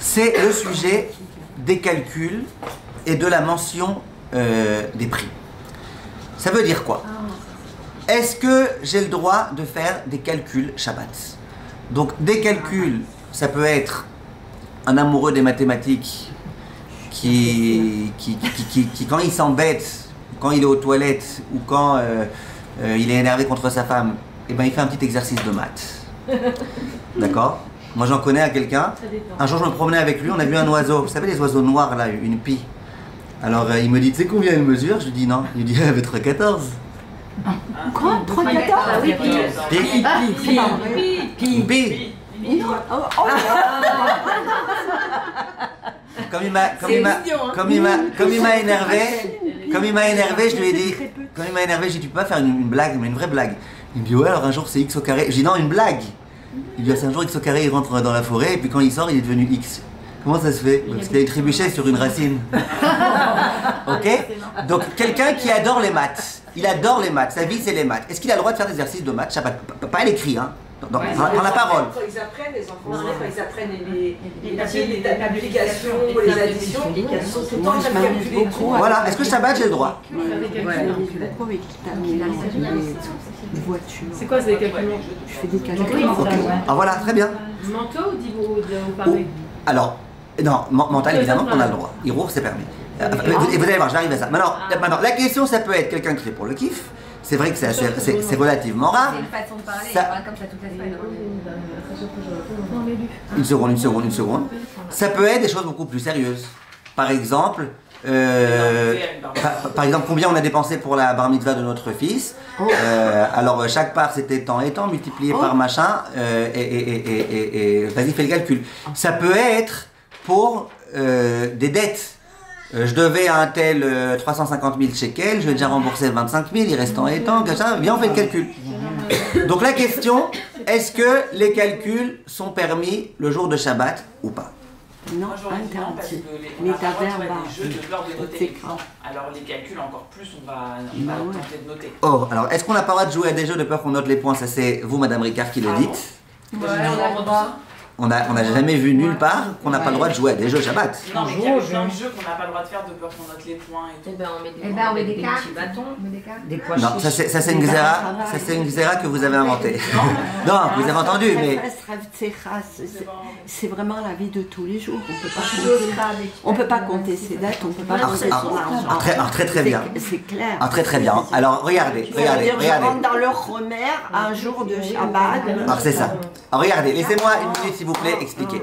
c'est le sujet des calculs et de la mention des prix. Ça veut dire quoi? Est-ce que j'ai le droit de faire des calculs Shabbat? Donc des calculs, ça peut être un amoureux des mathématiques qui quand il s'embête, quand il est aux toilettes ou quand il est énervé contre sa femme, eh ben, il fait un petit exercice de maths. D'accord? Moi j'en connais à quelqu'un. Un jour je me promenais avec lui, on a vu un oiseau. Vous savez les oiseaux noirs là, une pie. Alors il me dit, tu sais combien elle mesure? Je lui dis non. Il me dit, elle avait 3,14. Quoi? 3,14? Pi. Comme il m'a énervé, je lui ai dit, tu peux pas faire une blague, mais une vraie blague. Il me dit, ouais, alors un jour c'est X au carré. Je dis, non, une blague. Il me dit, c'est un jour X au carré, il rentre dans la forêt, et puis quand il sort, il est devenu X. Comment ça se fait? Parce qu'il a trébuché sur une racine. Ok? Donc, quelqu'un qui adore les maths, il adore les maths, sa vie c'est les maths. Est-ce qu'il a le droit de faire des exercices de maths? Pas à l'écrit, hein? Dans la parole. Quand ils apprennent, les enfants, quand ils apprennent les multiplications, les additions, ils sont tout le temps en train de calculer. Voilà, est-ce que Shabbat j'ai le droit? C'est quoi, c'est des calculs? Je fais des calculs. Ah voilà, très bien. Mentaux ou de parler? Alors, non, mental évidemment qu'on a le droit. Hirour, c'est permis. Et vous allez voir, j'arrive à ça. Maintenant, la question, ça peut être quelqu'un qui fait pour le kiff. C'est vrai que c'est relativement rare. C'est une façon de parler, ça... comme ça toute la semaine. Une seconde. Ça peut être des choses beaucoup plus sérieuses. Par exemple, combien on a dépensé pour la bar mitzvah de notre fils. Alors, chaque part, c'était tant et tant, multiplié par machin, et vas-y, fais le calcul. Ça peut être pour des dettes. Je devais à un tel 350 000 shekels, je vais déjà rembourser 25 000, il reste tant et tant, viens on fait le calcul. Donc la question, est-ce que les calculs sont permis le jour de Shabbat ou pas? Non, interdit. Mais t'avais un bar. Les jeux de l'ordre de noter l'écran. Alors les calculs encore plus, on va tenter de noter. Oh, alors est-ce qu'on n'a pas le droit de jouer à des jeux de peur qu'on note les points? Ça c'est vous, Madame Ricard, qui le dites. Ouais, on a le droit. On n'a jamais vu nulle part qu'on n'a pas le droit de jouer à des jeux Shabbat. Non, mais il y a plein de jeux qu'on n'a pas le droit de faire de peur qu'on note les points et tout. On met des petits bâtons. Des pois Non, ça c'est une xéra que vous avez inventée. Non, vous avez entendu, mais... C'est vraiment la vie de tous les jours. On peut pas compter ses dates, on peut pas compter son argent. Alors très bien. C'est clair. Très bien. Alors regardez. Je rentre dans leur remère un jour de Shabbat. Alors c'est ça. Alors regardez, laissez-moi une minute s'il vous plaît expliquer.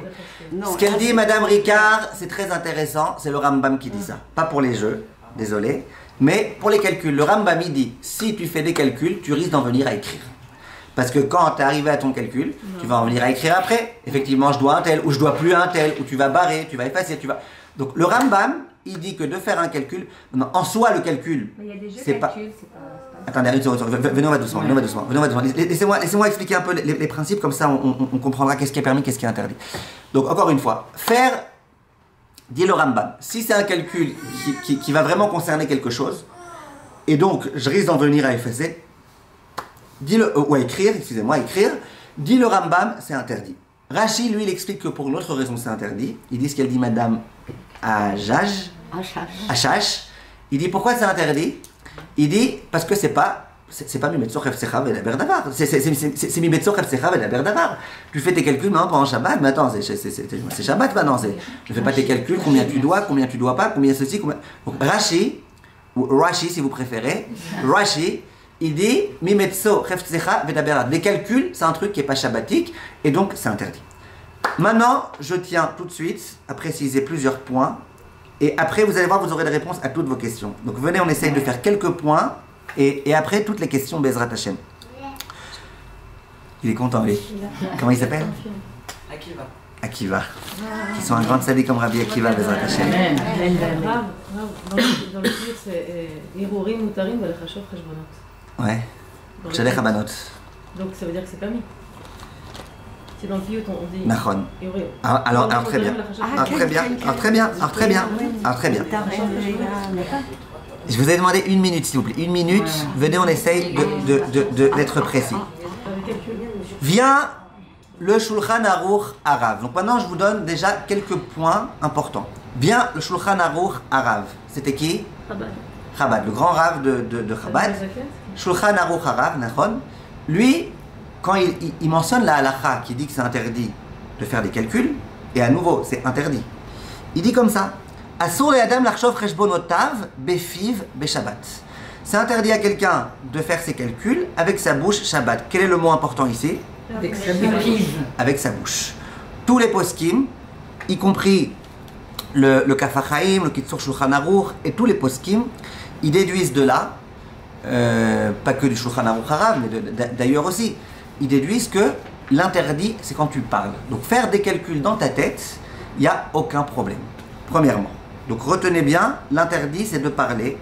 Ce qu'elle dit Madame Ricard, c'est très intéressant, c'est le Rambam qui dit ça. Pas pour les jeux, désolé, mais pour les calculs. Le Rambam il dit, si tu fais des calculs, tu risques d'en venir à écrire. Parce que quand tu es arrivé à ton calcul, tu vas en venir à écrire après. Effectivement, je dois un tel, ou je dois plus un tel, ou tu vas barrer, tu vas effacer, tu vas... Donc le Rambam, il dit que de faire un calcul, non, en soi le calcul, c'est pas... Attendez, venez, on va doucement. Laissez-moi expliquer un peu les principes, comme ça on comprendra qu'est-ce qui est permis, qu'est-ce qui est interdit. Donc encore une fois, dit le Rambam, si c'est un calcul qui va vraiment concerner quelque chose, et donc je risque d'en venir à effacer, écrire, dit le Rambam, c'est interdit. Rashi, lui, il explique que pour une autre raison c'est interdit. Il dit ce qu'elle dit Madame Achash. Il dit pourquoi c'est interdit? Il dit parce que c'est pas Mimetzoch Efsecha Vedaber Davar. C'est Mimetzoch Efsecha Vedaber Davar. Tu fais tes calculs maintenant pendant Shabbat, mais attends, c'est Shabbat maintenant. Je fais pas tes calculs, combien tu dois pas, combien ceci, combien. Donc Rashi, ou Rashi si vous préférez, il dit Mimetzoch Efsecha Vedaber Davar. Les calculs, c'est un truc qui est pas shabbatique et donc c'est interdit. Maintenant, je tiens tout de suite à préciser plusieurs points. Et après, vous allez voir, vous aurez des réponses à toutes vos questions. Donc venez, on essaye de faire quelques points. Et après, toutes les questions Bezrat Hashem. Il est content, lui. Comment il s'appelle? Akiva. Qui sont un grand sadique comme Rabbi Akiva, Bezrat Hashem. Dans le livre, c'est Hirurim Mutarim Velechashov Cheshbonot. Ouais. Shalech Habanot. Donc ça veut dire que c'est permis. C'est dans le piyut, on dit. Nachon. Alors très bien. Très bien. Je vous ai demandé une minute, s'il vous plaît. Une minute. Venez, on essaye d'être précis. Vient le Shulchan Aruch Harav. Donc maintenant, je vous donne déjà quelques points importants. Bien, le Shulchan Aruch Harav. C'était qui? Chabad, le grand Rav de Chabad. Shulchan Aruch Harav, Nachon. Lui, quand il mentionne la halakha qui dit que c'est interdit de faire des calculs, et à nouveau, c'est interdit. Il dit comme ça. Asur le adam lachshov cheshbonotav befiv beshabbat. C'est interdit à quelqu'un de faire ses calculs avec sa bouche Shabbat. Quel est le mot important ici? Avec sa bouche. Tous les poskim, y compris le Kaf HaChaim, le Kitzur Shulchan Aruch, et tous les poskim, ils déduisent de là, pas que du Shulchan Aruch Harav, mais d'ailleurs aussi, ils déduisent que l'interdit, c'est quand tu parles. Donc faire des calculs dans ta tête, il n'y a aucun problème. Premièrement. Donc retenez bien, l'interdit, c'est de parler.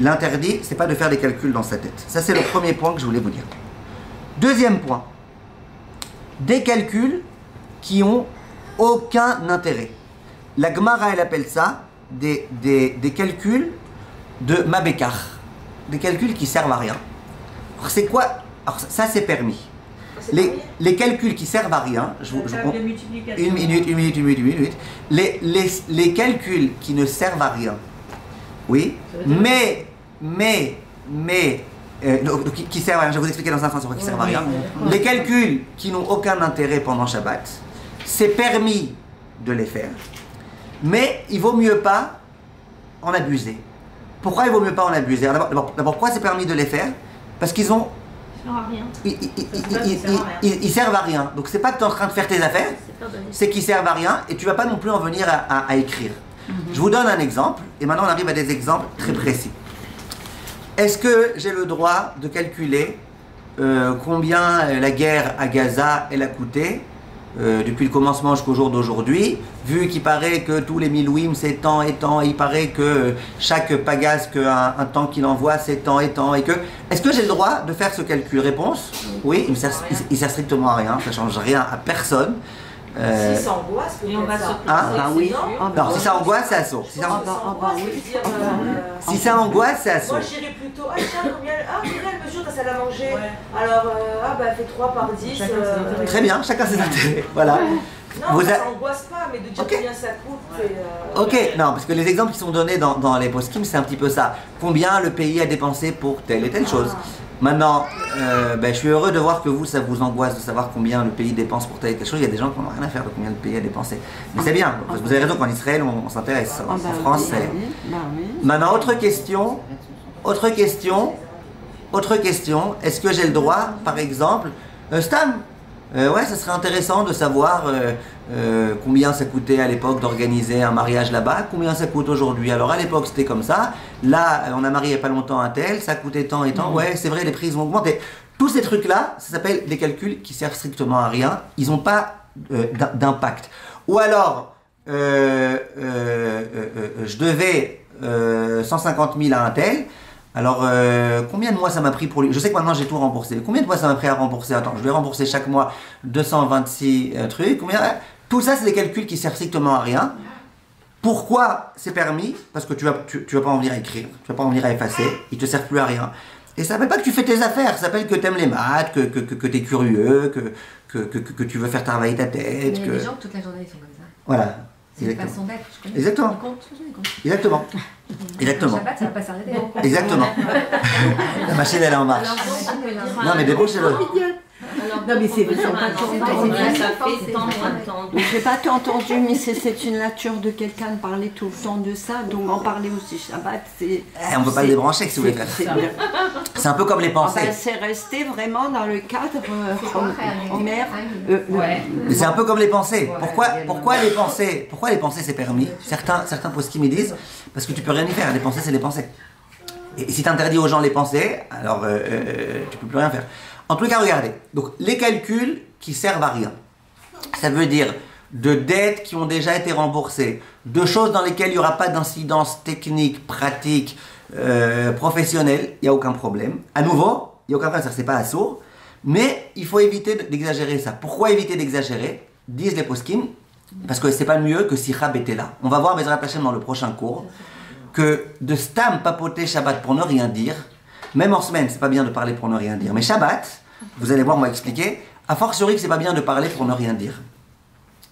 L'interdit, c'est pas de faire des calculs dans sa tête. Ça, c'est le premier point que je voulais vous dire. Deuxième point. Des calculs qui ont aucun intérêt. La Gemara, elle appelle ça des calculs de Mabekar. Des calculs qui servent à rien. Alors, c'est quoi? Alors, ça, c'est permis. Les calculs qui servent à rien, une minute. Les calculs qui ne servent à rien, oui, qui servent à rien, je vais vous expliquer dans un instant sur quoi qui servent à rien. Les calculs qui n'ont aucun intérêt pendant Shabbat, c'est permis de les faire, mais il vaut mieux pas en abuser. Pourquoi il vaut mieux pas en abuser? D'abord, pourquoi c'est permis de les faire? Parce qu'ils ont ils servent à rien. Donc c'est pas que tu es en train de faire tes affaires, c'est qu'ils servent à rien et tu vas pas non plus en venir à écrire. Je vous donne un exemple et maintenant on arrive à des exemples très précis. Est-ce que j'ai le droit de calculer combien la guerre à Gaza elle a coûté depuis le commencement jusqu'au jour d'aujourd'hui, vu qu'il paraît que tous les milouim c'est tant et tant, et il paraît que chaque pagasse qu'un tank qu'il envoie c'est tant et tant, et que... Est-ce que j'ai le droit de faire ce calcul? Réponse, oui, il sert strictement à rien, ça change rien à personne. Si ça angoisse, on va se oui. Non, si ça angoisse, c'est assaut. Si ça angoisse, c'est assaut. Moi, je dirais plutôt, ah tiens, combien elle mesure ta salle à manger? Alors, elle fait 3 par 10. Très bien, chacun ses intérêts. Voilà. Non, ça n'angoisse pas, mais de dire combien ça coûte. Ok, non, parce que les exemples qui sont donnés dans les post-kim, c'est un petit peu ça. Combien le pays a dépensé pour telle et telle chose. Maintenant, je suis heureux de voir que vous, ça vous angoisse de savoir combien le pays dépense pour telle et telle chose. Il y a des gens qui n'ont rien à faire de combien le pays a dépensé. Mais c'est bien, parce que vous avez raison qu'en Israël, on s'intéresse. En France, c'est... Maintenant, autre question. Est-ce que j'ai le droit, par exemple, Stam, ouais, ça serait intéressant de savoir combien ça coûtait à l'époque d'organiser un mariage là-bas, combien ça coûte aujourd'hui. Alors à l'époque c'était comme ça, là on a marié il n'y a pas longtemps un tel, ça coûtait tant et tant, ouais c'est vrai les prix ont augmenté. Tous ces trucs-là, ça s'appelle des calculs qui servent strictement à rien, ils n'ont pas d'impact. Ou alors, je devais 150 000 à un tel, alors, combien de mois ça m'a pris pour lui? Je sais que maintenant j'ai tout remboursé. Combien de mois ça m'a pris à rembourser? Attends, je vais rembourser chaque mois 226 trucs. Tout ça, c'est des calculs qui servent strictement à rien. Pourquoi c'est permis? Parce que tu vas pas en venir à écrire, tu vas pas en venir à effacer. Ils te servent plus à rien. Et ça s'appelle pas que tu fais tes affaires. Ça s'appelle que tu aimes les maths, que tu es curieux, que tu veux faire travailler ta tête. Mais il y a des gens que toute la journée ils sont comme ça. Voilà. C'est une façon d'être, je connais. Exactement. Exactement. Exactement. Shabbat, ça va pas s'arrêter. Exactement. La machine elle est en marche. Non mais débauchez-le. Non mais c'est j'ai pas tout entendu, mais c'est une nature de quelqu'un de parler tout le temps de ça, donc en parler aussi Shabbat, c'est... On peut pas le débrancher si vous voulez faire. C'est un peu comme les pensées. C'est resté vraiment dans le cadre Homer. Mais c'est un peu comme les pensées. Pourquoi les pensées c'est permis? Certains poskim me disent parce que tu peux rien y faire. Les pensées c'est les pensées. Et si tu interdis aux gens les pensées, alors tu peux plus rien faire. En tout cas, regardez. Donc les calculs qui servent à rien. Ça veut dire de dettes qui ont déjà été remboursées, de choses dans lesquelles il n'y aura pas d'incidence technique, pratique, professionnelle, il n'y a aucun problème. À nouveau, il n'y a aucun problème, c'est pas assourd, mais il faut éviter d'exagérer ça. Pourquoi éviter d'exagérer? Disent les poskim, parce que c'est pas mieux que si Rab était là. On va voir Bezrat Hashem dans le prochain cours, que de stam papoter Shabbat pour ne rien dire, même en semaine, c'est pas bien de parler pour ne rien dire, mais Shabbat, vous allez voir, on va expliquer, A fortiori que c'est pas bien de parler pour ne rien dire.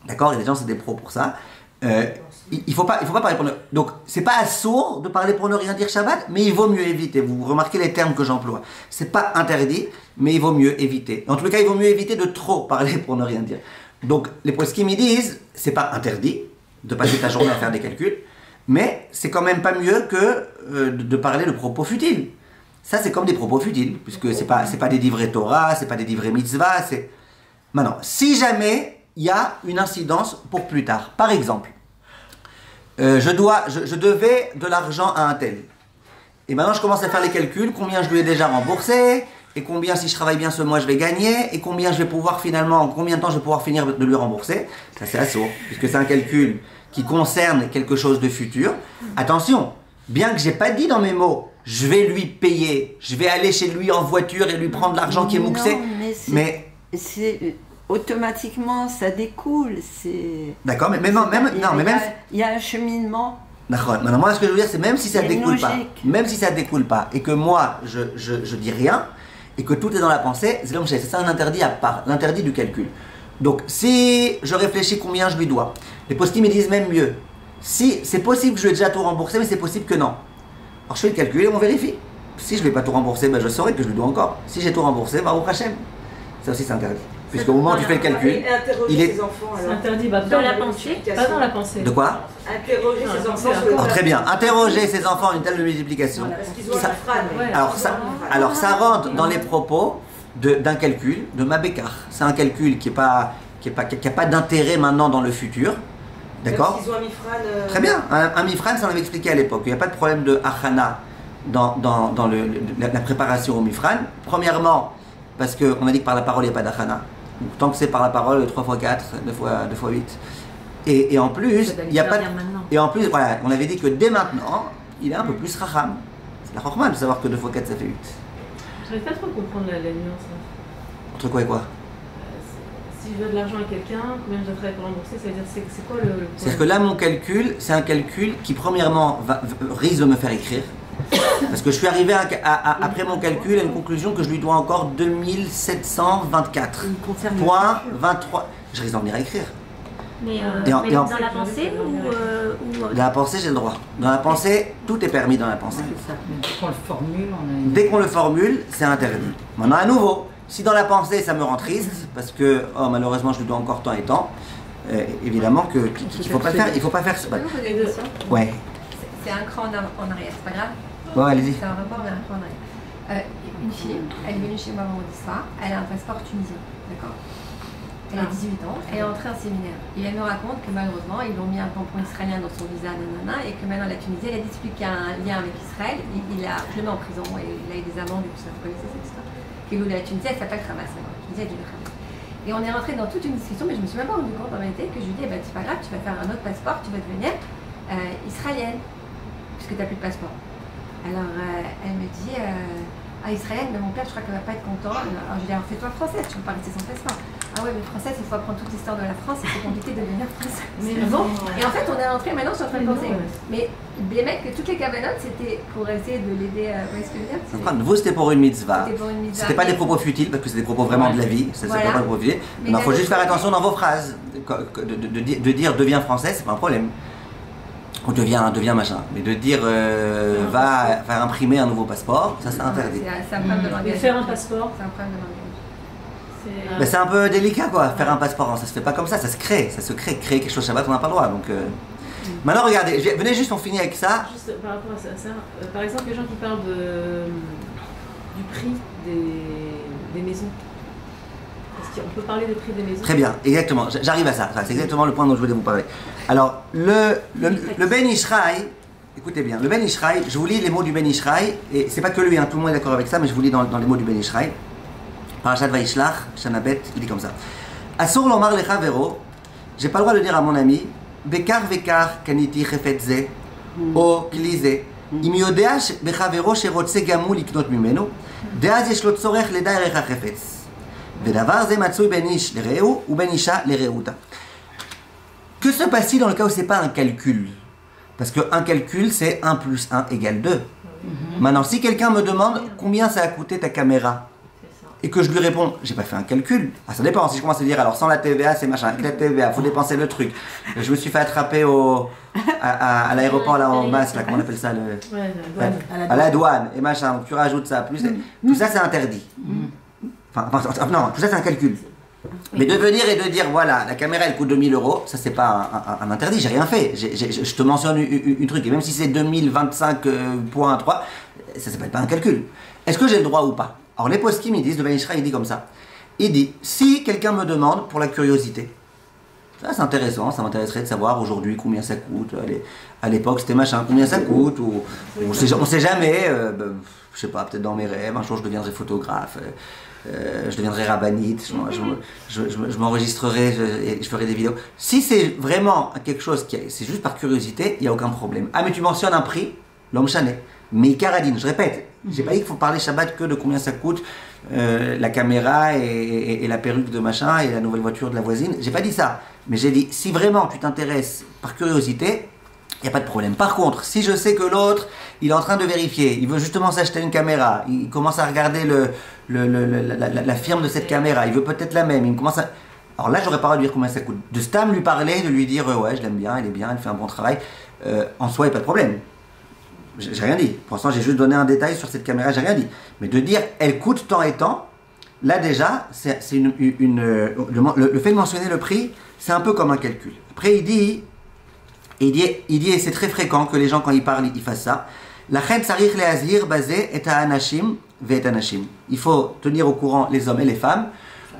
D'accord? Il y a des gens, c'est des pros pour ça. Il faut pas parler pour ne... Donc, c'est pas assourd de parler pour ne rien dire Shabbat, mais il vaut mieux éviter. Vous remarquez les termes que j'emploie. C'est pas interdit, mais il vaut mieux éviter. En tous les cas, il vaut mieux éviter de trop parler pour ne rien dire. Donc, les poskim ils disent, c'est pas interdit de passer ta journée à faire des calculs, mais c'est quand même pas mieux que de parler de propos futiles. Ça, c'est comme des propos futiles, puisque c'est pas des divrei Torah, c'est pas des divrei mitzvah, c'est... Maintenant, si jamais il y a une incidence pour plus tard, par exemple, je devais de l'argent à un tel, et maintenant je commence à faire les calculs, combien je lui ai déjà remboursé, et combien si je travaille bien ce mois je vais gagner, et combien je vais pouvoir finalement, en combien de temps je vais pouvoir finir de lui rembourser, ça c'est assourd, puisque c'est un calcul qui concerne quelque chose de futur. Attention, bien que j'ai pas dit dans mes mots, je vais lui payer, je vais aller chez lui en voiture et lui prendre l'argent qui est mouxé. Mais automatiquement, ça découle. D'accord, mais il y a un cheminement. D'accord. Maintenant, moi, ce que je veux dire, c'est même si ça découle pas, et que moi, je dis rien, et que tout est dans la pensée, c'est ça un interdit à part, l'interdit du calcul. Donc, si je réfléchis combien je lui dois, les postim me disent même mieux. Si c'est possible que je lui ai déjà tout remboursé, mais c'est possible que non. Alors je fais le calcul et on vérifie. Si je ne vais pas tout rembourser, ben je saurai que je lui dois encore. Si j'ai tout remboursé, Baruch Hashem. Ça aussi c'est interdit. Puisqu'au moment où tu fais le calcul, il est... ses enfants, c'est interdit dans la pensée, pas dans la pensée. De quoi? Interroger ses enfants. Très bien. Interroger ses enfants une telle multiplication. Parce qu'ils ont un frane. Alors ça rentre dans les propos d'un calcul de Mabekar. C'est un calcul qui n'a pas d'intérêt maintenant dans le futur. D'accord? Très bien. Un mifran, ça on avait expliqué à l'époque. Il n'y a pas de problème de achana dans la préparation au mifran. Premièrement, parce qu'on a dit que par la parole, il n'y a pas d'achana. Tant que c'est par la parole, 3 x 4, 2 x 8. Et en plus, il n'y a pas de... Et en plus, voilà, on avait dit que dès maintenant, il est un peu plus racham. C'est la chorma de savoir que 2 x 4, ça fait 8. Je n'arrive pas trop à comprendre la nuance. Entre quoi et quoi? Si je dois de l'argent à quelqu'un, combien je dois travailler pour rembourser, ça veut dire c'est quoi le C'est-à-dire que là, mon calcul, c'est un calcul qui, premièrement, risque de me faire écrire. Parce que je suis arrivé après mon calcul à une conclusion que je lui dois encore 2724. Point 23. Je risque d'en venir à écrire. Mais dans la pensée ou... Dans la pensée, j'ai le droit. Dans la pensée, tout est permis dans la pensée. Dès qu'on le formule, Dès qu'on le formule, c'est interdit. Maintenant, à nouveau, si dans la pensée, ça me rend triste, parce que malheureusement, je lui dois encore tant et tant, évidemment qu'il ne faut pas le faire. Il faut pas faire ça. Ouais. C'est un cran en arrière, c'est pas grave? Ouais, allez-y. C'est un rapport, mais un cran en arrière. Une fille, elle est venue chez moi vendredi soir, elle a un passeport tunisien, d'accord? Elle a 18 ans, elle est entrée en séminaire. Et elle me raconte que malheureusement, ils l'ont mis un tampon israélien dans son visa, nanana, et que maintenant la Tunisie, elle a dit qu'il y a un lien avec Israël. Je le mets en prison, et il a eu des amendes, et tout ça, vous connaissez cette histoire. Et l'eau de la Tunisie, elle s'appelle Hamas, la Tunisie, elle dit Hamas. Et on est rentré dans toute une discussion, mais je me suis même pas rendu compte en réalité que je lui dis, c'est pas grave, tu vas faire un autre passeport, tu vas devenir israélienne, puisque tu n'as plus de passeport. Alors elle me dit, Israël, mais mon père, je crois qu'elle va pas être content. Alors je lui dis, alors fais-toi française, tu peux pas rester sans passeport. Ah ouais, mais française, il faut apprendre toute l'histoire de la France et c'est compliqué de devenir française. Mais bon. Et en fait, on est rentré, maintenant je suis en train de penser. Mais les mecs, toutes les cabanotes, c'était pour essayer de l'aider à. Vous voyez ce que je veux dire? Vous, c'était pour une mitzvah. C'était pas des propos futiles, parce que c'est des propos vraiment de la vie. Ça, c'est pas des propos futiles. Mais il faut juste faire attention dans vos phrases. De dire deviens français, c'est pas un problème. Ou devient machin. Mais de dire va faire imprimer un nouveau passeport, ça c'est interdit. C'est un problème de langage. Faire un passeport, c'est un problème de langage. Mais c'est un peu délicat quoi, faire un passeport, ça se fait pas comme ça créer quelque chose Shabbat, on n'a pas le droit. Donc, maintenant regardez, venez juste on finit avec ça. Juste par rapport à ça, par exemple les gens qui parlent du prix des maisons. Est-ce qu'on peut parler du prix des maisons? Très bien, exactement, j'arrive à ça, c'est exactement le point dont je voulais vous parler. Alors, le Ben Ishraï, écoutez bien, le Ben Ishraï, je vous lis les mots du Ben Ishraï, et c'est pas que lui, tout le monde est d'accord avec ça, mais je vous lis dans les mots du Ben Ishraï. Parashat Vaishlach, Shanabet, il dit comme ça. Asur lomar lecha vero, j'ai pas le droit de dire à mon ami, bekar vekar kaniti chefetze, o klize, im yodea bechavero sherotze gamu liknot mimenu, deaz yesh lo tzorech leda erecha chefetz. Vedavar ze matsui ben ish lereu ou ben isha lereuta. Que se passe-t-il dans le cas où c'est pas un calcul? Parce qu'un calcul, c'est 1 plus 1 égale 2. Maintenant, si quelqu'un me demande combien ça a coûté ta caméra, et que je lui réponds, j'ai pas fait un calcul, ça dépend, si je commence à dire, alors sans la TVA, c'est machin, avec la TVA, faut dépenser le truc. Je me suis fait attraper à l'aéroport, là, en masse, là, comment on appelle ça, à la douane, et machin, donc tu rajoutes ça, plus, tout ça c'est interdit. Non, tout ça c'est un calcul. Mais de venir et de dire, voilà, la caméra elle coûte 2000 €, ça c'est pas un interdit, j'ai rien fait. Je te mentionne une truc, et même si c'est 2025.3, ça s'appelle pas un calcul. Est-ce que j'ai le droit ou pas? Alors les poskim ils disent, le Ben Ishra il dit comme ça. Il dit, si quelqu'un me demande pour la curiosité, ça c'est intéressant, ça m'intéresserait de savoir aujourd'hui combien ça coûte, à l'époque c'était machin, combien ça coûte, ou on sait jamais, je sais pas, peut-être dans mes rêves, un jour je deviendrai photographe. Je deviendrai rabbinite, je m'enregistrerai et je ferai des vidéos. Si c'est vraiment quelque chose c'est juste par curiosité, il n'y a aucun problème. Ah mais tu mentionnes un prix, l'homme chané. Mais Karadine, je répète, j'ai pas dit qu'il faut parler Shabbat que de combien ça coûte la caméra et la perruque de machin et la nouvelle voiture de la voisine. J'ai pas dit ça. Mais j'ai dit, si vraiment tu t'intéresses par curiosité, il n'y a pas de problème. Par contre, si je sais que l'autre, il est en train de vérifier, il veut justement s'acheter une caméra, il commence à regarder la firme de cette caméra, il veut peut-être la même, il commence à... Alors là, j'aurais pas à lui dire combien ça coûte. De Stam lui parler, de lui dire ouais, je l'aime bien, elle est bien, elle fait un bon travail, en soi, il n'y a pas de problème. J'ai rien dit. Pour l'instant, j'ai juste donné un détail sur cette caméra, j'ai rien dit. Mais de dire elle coûte tant et tant, là déjà, c'est le fait de mentionner le prix, c'est un peu comme un calcul. Après, il dit, et c'est très fréquent que les gens, quand ils parlent, ils fassent ça. La reine sarich leazir basé et à anashim ve et anashim. Il faut tenir au courant les hommes et les femmes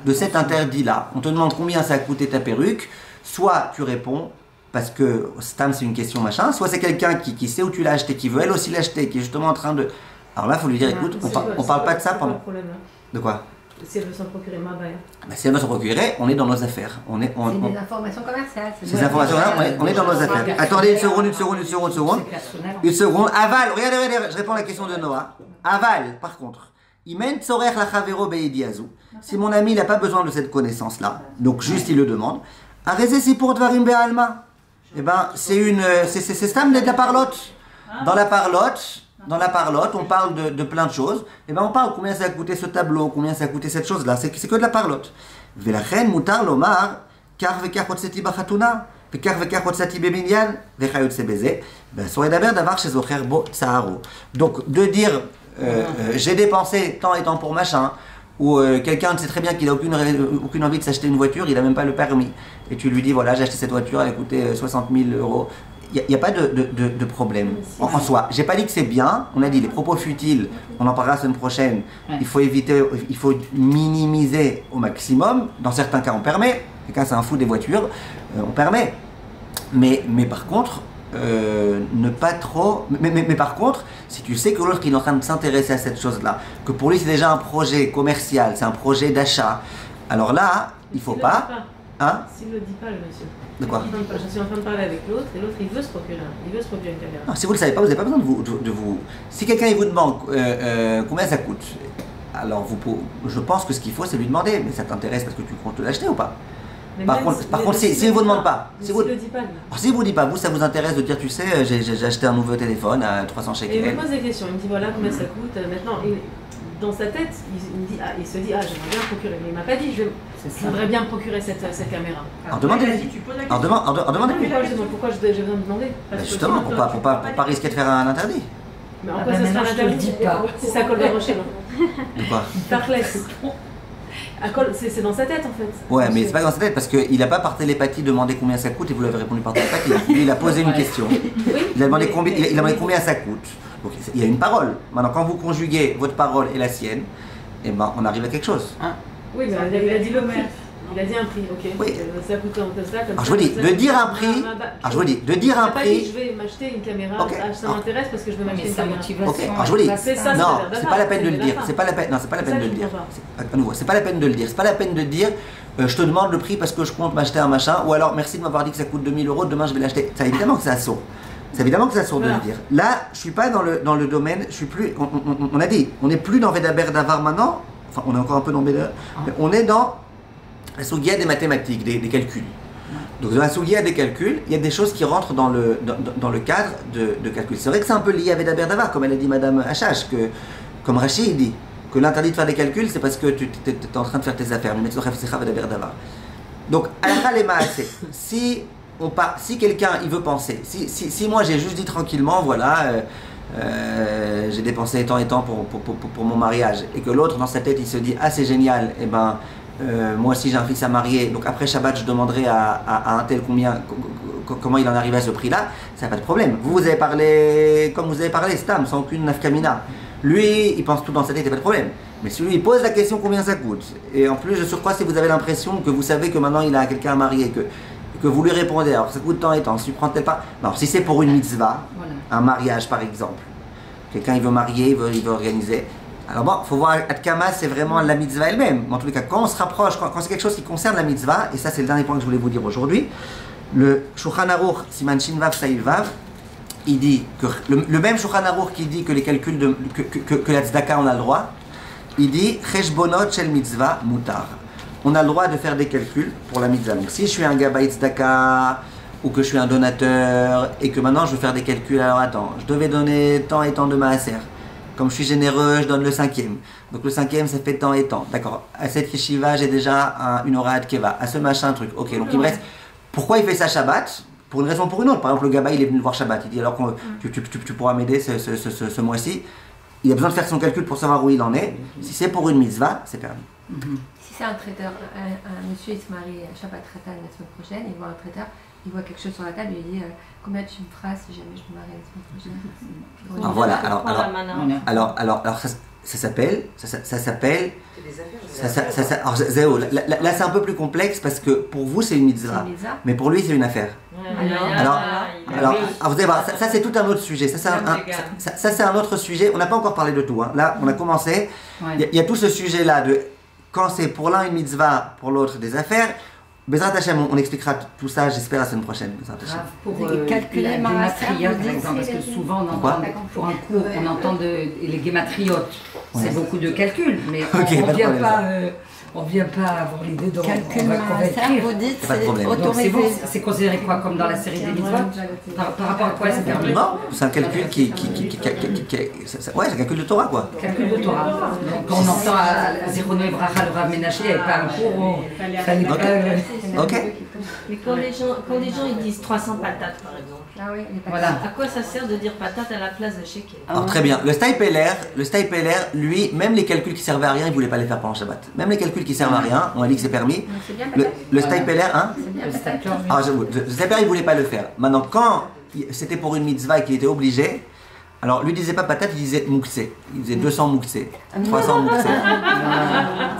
de cet interdit-là. On te demande combien ça a coûté ta perruque. Soit tu réponds parce que Stam c'est une question machin. Soit c'est quelqu'un qui sait où tu l'as acheté, qui veut elle aussi l'acheter, qui est justement en train de. Alors là, il faut lui dire écoute, on parle pas de ça pendant. De quoi? Si elle veut s'en procurer, si elle veut s'en procurer, on est dans nos affaires. C'est des informations commerciales. Ces informations-là, on est dans nos affaires. Attendez une seconde. Une seconde. Aval, regardez, je réponds à la question de Noah. Aval, par contre. Imen tzorer la chavero beidiazu. Si mon ami n'a pas besoin de cette connaissance-là, donc juste il le demande, arrêtez si pour dvarim be'alma. Eh ben, c'est stam de la parlotte. Dans la parlotte, on parle de plein de choses. Et ben on parle combien ça a coûté ce tableau, combien ça a coûté cette chose-là. C'est que de la parlotte. Velachen mutar lomar kar vekar hotzeti bachatuna, vekar vekar hotzeti bebinyan, vechayot sebeze. Ben soirée d'aber d'avar chez zocher bo tsaharo. Donc de dire j'ai dépensé tant et tant pour machin, ou quelqu'un sait très bien qu'il n'a aucune envie de s'acheter une voiture, il n'a même pas le permis. Et tu lui dis voilà j'ai acheté cette voiture, elle a coûté 60 000 €. Il n'y a pas de problème en soi. J'ai pas dit que c'est bien, on a dit les propos futiles, on en parlera la semaine prochaine, il faut éviter, il faut minimiser au maximum, dans certains cas on permet, quelqu'un c'est un fou des voitures, on permet, mais par contre, ne pas trop, mais par contre, si tu sais que l'autre il est en train de s'intéresser à cette chose-là, que pour lui c'est déjà un projet commercial, c'est un projet d'achat, alors là, il faut pas... Hein? S'il ne le dit pas, le monsieur. De quoi? Je suis en train de parler avec l'autre et l'autre il veut se procurer une caméra. Non, si vous ne le savez pas, vous n'avez pas besoin de vous. Si quelqu'un il vous demande combien ça coûte, alors je pense que ce qu'il faut c'est lui demander, mais ça t'intéresse parce que tu comptes l'acheter ou pas? Par contre, si il ne vous demande pas, si vous ne vous dit pas, vous ça vous intéresse de dire tu sais, j'ai acheté un nouveau téléphone à 300 shekels. Et il me pose des questions, il me dit voilà combien ça coûte, maintenant. Dans sa tête, il se dit j'aimerais bien procurer, mais il m'a pas dit j'aimerais bien procurer cette caméra. Alors demandez-lui. Pourquoi j'ai besoin de demander? Justement, pour pas risquer de faire un interdit. Mais en quoi ça sera un interdit? Si ça colle de rocher, non? De quoi? Tarless. C'est dans sa tête en fait. Ouais, mais c'est pas dans sa tête parce qu'il n'a pas par télépathie demandé combien ça coûte et vous l'avez répondu par télépathie. Lui, il a posé une question. Il a demandé combien ça coûte. Donc il y a une parole. Maintenant, quand vous conjuguez votre parole et la sienne, eh ben, on arrive à quelque chose. Oui, mais il a dit le prix. Il a dit un prix, ok. Oui. Ça coûte comme ça. Alors je vous dis, de dire un prix. Alors je vous dis, de dire un prix. Je vais m'acheter une caméra. Okay. Ça m'intéresse parce que je veux m'acheter une caméra. Ok. Alors je vous dis, non, c'est pas la peine de le dire. C'est pas la peine. Non, c'est pas la peine de le dire. À nouveau, c'est pas la peine de le dire. C'est pas la peine de dire. Je te demande le prix parce que je compte m'acheter un machin. Ou alors merci de m'avoir dit que ça coûte 2000 €. Demain je vais l'acheter. Ça évidemment que ça saute. C'est évidemment que ça sort de le dire. Là, je suis pas dans le domaine, je suis plus, on a dit, on n'est plus dans Vedaber Davar maintenant, enfin on est encore un peu dans Vedaber, mais on est dans la sougia des mathématiques, des calculs. Donc dans la sougia des calculs, il y a des choses qui rentrent dans le cadre de calcul. C'est vrai que c'est un peu lié à Vedaber Davar, comme elle a dit Madame Hachash, comme Rachid dit. que l'interdit de faire des calculs, c'est parce que tu es en train de faire tes affaires. Donc, si quelqu'un il veut penser, si moi j'ai juste dit tranquillement, voilà, j'ai dépensé tant et tant pour mon mariage, et que l'autre dans sa tête il se dit ah c'est génial, et ben moi aussi j'ai un fils à marier, donc après Shabbat je demanderai à un tel comment il en arrive à ce prix-là, ça n'a pas de problème. Vous avez parlé comme vous avez parlé, Stam, sans aucune nafkamina. Lui, il pense tout dans sa tête, il n'y a pas de problème. Mais si lui, il pose la question combien ça coûte, et en plus, je surcroît, si vous avez l'impression que vous savez que maintenant il a quelqu'un à marier, que vous lui répondez, alors ça coûte tant et tant, si tu prends tel pas. Non, si c'est pour une mitzvah, voilà. Un mariage par exemple, quelqu'un il veut marier, il veut organiser. Alors bon, il faut voir Adkama, c'est vraiment la mitzvah elle-même. En tous les cas, quand on se rapproche, quand c'est quelque chose qui concerne la mitzvah, et ça c'est le dernier point que je voulais vous dire aujourd'hui, le Shulchan Aruch, Siman Shin Vav Saïl Vav, il dit que le même Shulchan Aruch qui dit que les calculs que la tzedaka on a le droit, il dit Cheshbonot shel mitzvah mutar. On a le droit de faire des calculs pour la mitzvah. Donc si je suis un gabaï tzedaka ou que je suis un donateur et que maintenant je veux faire des calculs, alors attends, je devais donner tant et tant de maaser. Comme je suis généreux, je donne le 5e. Donc le 5e, ça fait tant et tant. D'accord. À cette yeshiva, j'ai déjà une aura de keva. À ce machin, truc. Ok, donc il me reste. Pourquoi il fait ça Shabbat? Pour une raison ou pour une autre. Par exemple, le gabaï, il est venu le voir Shabbat. Il dit alors que tu pourras m'aider ce mois-ci. Il a besoin de faire son calcul pour savoir où il en est. Si c'est pour une mitzvah, c'est permis. Si c'est un traiteur, un monsieur, il se marie à Shabbat Khatan la semaine prochaine, il voit un traiteur, il voit quelque chose sur la table, il dit combien tu me feras si jamais je me marie la semaine prochaine. Alors voilà, alors ça s'appelle. Alors là c'est un peu plus complexe parce que pour vous c'est une mitzvah, mais pour lui c'est une affaire. Alors vous allez voir, ça c'est tout un autre sujet. Ça c'est un autre sujet. On n'a pas encore parlé de tout. Hein. Là on a commencé. Il y a tout ce sujet là de quand c'est pour l'un une mitzvah, pour l'autre des affaires. Bezrat Hashem, on expliquera tout ça, j'espère, la semaine prochaine. Pour calculer les gématriotes, par exemple, parce que souvent, on entend, pour un cours, on entend les gématriotes. C'est beaucoup de calculs, mais on ne vient pas avoir l'idée de calcul maaser, vous dites, c'est autorisé. C'est considéré quoi, comme dans la série des mitzvot? Par rapport à quoi c'est permis? Non, c'est un calcul ouais, c'est un calcul de Torah, quoi. Calcul de Torah. Donc, quand on entend à Zichrono et Bracha, le Rav Ménaché, il n'y avait pas un cours où il fallait pas... Ok. Mais quand les gens ils disent 300 patates, par exemple, voilà. À quoi ça sert de dire patate à la place de shekel? Alors très bien, le Staipeler, lui, même les calculs qui servaient à rien, il ne voulait pas les faire pendant Shabbat. Même les calculs qui servent à rien, on a dit que c'est permis. Le Staipeler, hein? Le Staipeler, il ne voulait pas le faire. Maintenant, quand c'était pour une mitzvah et qu'il était obligé, alors lui disait pas patate, il disait moukse. Il disait 200 moukse, 300 moukse.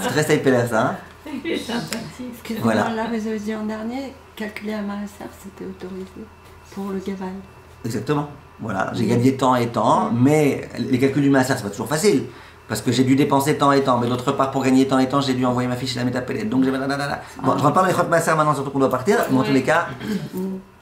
C'est très Staipeler ça, hein? Excusez-moi, là, vous avez dit en dernier, calculer un maaser, c'était autorisé pour le gaval. Exactement. Voilà, j'ai gagné tant et tant, mais les calculs du maaser, c'est pas toujours facile. Parce que j'ai dû dépenser tant et tant, mais d'autre part, pour gagner tant et tant, j'ai dû envoyer ma fiche à la métapélette. Donc j'ai... Bon, je rentre pas dans les chrotes maaser maintenant, surtout qu'on doit partir, mais en tous les cas...